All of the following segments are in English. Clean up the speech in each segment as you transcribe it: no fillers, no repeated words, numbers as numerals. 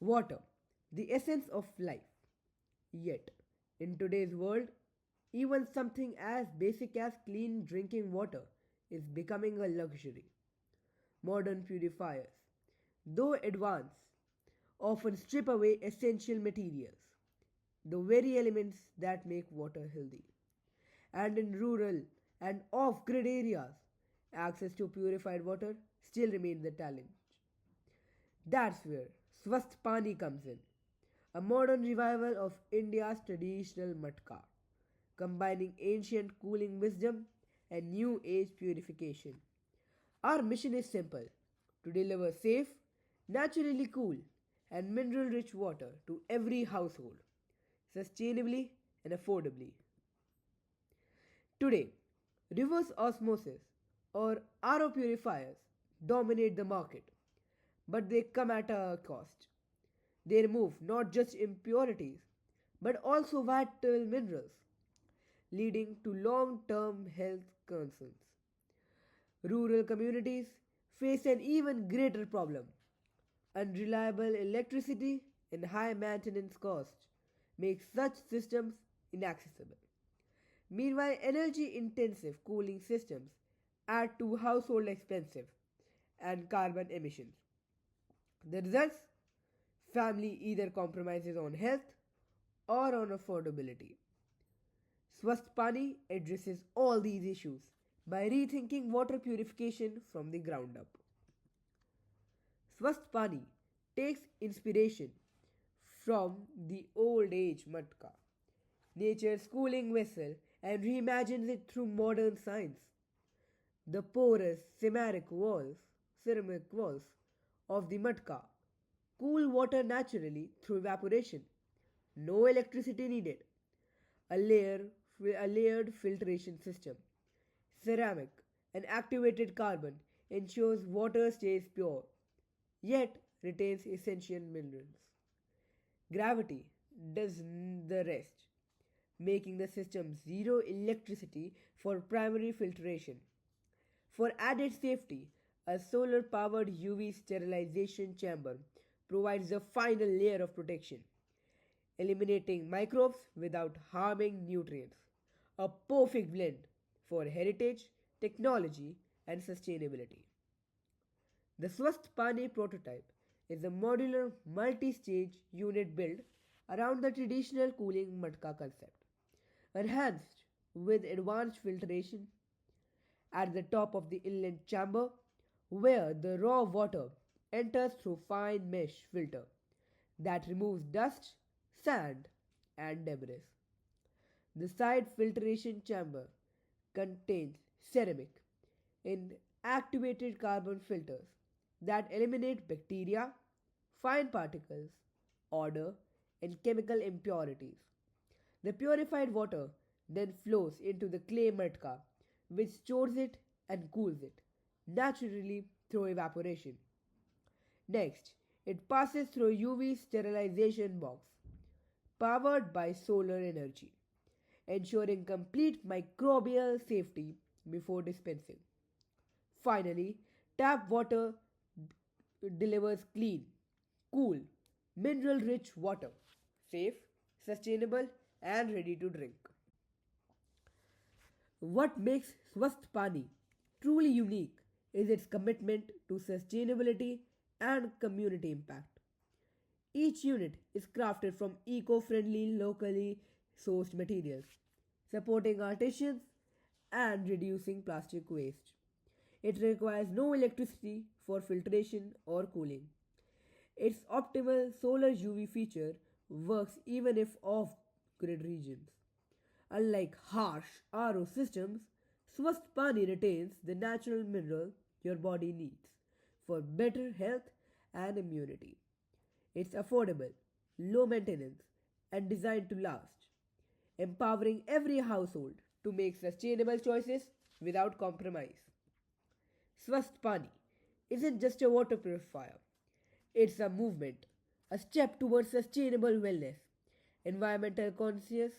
Water, the essence of life. Yet, in today's world, even something as basic as clean drinking water is becoming a luxury. Modern purifiers, though advanced, often strip away essential materials, the very elements that make water healthy. And in rural and off grid areas, access to purified water still remains a challenge. That's where SwasthPaani comes in, a modern revival of India's traditional matka, combining ancient cooling wisdom and new age purification. Our mission is simple to deliver safe, naturally cool, and mineral rich water to every household, sustainably and affordably. Today, reverse osmosis or RO purifiers dominate the market, but they come at a cost. They remove not just impurities but also vital minerals, leading to long term health concerns. Rural communities face an even greater problem. Unreliable electricity and high maintenance costs make such systems inaccessible. Meanwhile, energy intensive cooling systems add to household expenses and carbon emissions. The results? Family either compromises on health or on affordability. SwasthPaani addresses all these issues by rethinking water purification from the ground up. SwasthPaani takes inspiration from the old age matka, nature's cooling vessel, and reimagines it through modern science. The porous ceramic walls of the matka cool water naturally through evaporation. No electricity needed. A layered filtration system, ceramic and activated carbon ensures water stays pure yet retains essential minerals. Gravity does the rest, making the system zero electricity for primary filtration. For added safety, a solar powered UV sterilization chamber provides the final layer of protection, eliminating microbes without harming nutrients. A perfect blend for heritage, technology, and sustainability. The SwasthPaani prototype is a modular multi stage unit built around the traditional cooling matka concept, enhanced with advanced filtration at the top of the inlet chamber where the raw water enters through fine mesh filter that removes dust, sand, and debris. The side filtration chamber contains ceramic in activated carbon filters that eliminate bacteria, fine particles, odor, and chemical impurities. The purified water then flows into the clay matka, which stores it and cools it naturally through evaporation. Next, it passes through UV sterilization box powered by solar energy, ensuring complete microbial safety before dispensing. Finally, tap water delivers clean, cool, mineral rich water, safe, sustainable, and ready to drink. What makes SwasthPaani truly unique is its commitment to sustainability and community impact. Each unit is crafted from eco friendly, locally sourced materials, supporting artisans and reducing plastic waste. It requires no electricity for filtration or cooling. Its optimal solar UV feature works even if off grid regions. Unlike harsh RO systems, SwasthPaani retains the natural mineral your body needs for better health and immunity. It's affordable, low maintenance, and designed to last, empowering every household to make sustainable choices without compromise. SwasthPaani isn't just a water purifier, it's a movement, a step towards sustainable wellness, environmental conscious,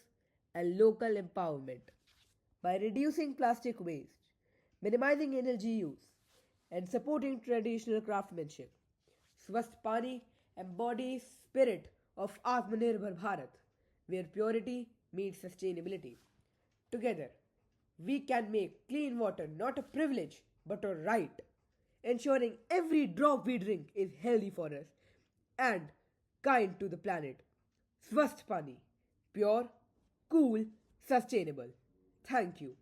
and local empowerment. By reducing plastic waste, minimizing energy use, and supporting traditional craftsmanship, SwasthPaani embodies spirit of Atmanirbhar Bharat, where purity meets sustainability. Together, we can make clean water not a privilege but a right, ensuring every drop we drink is healthy for us and kind to the planet. SwasthPaani, pure, cool, sustainable. Thank you.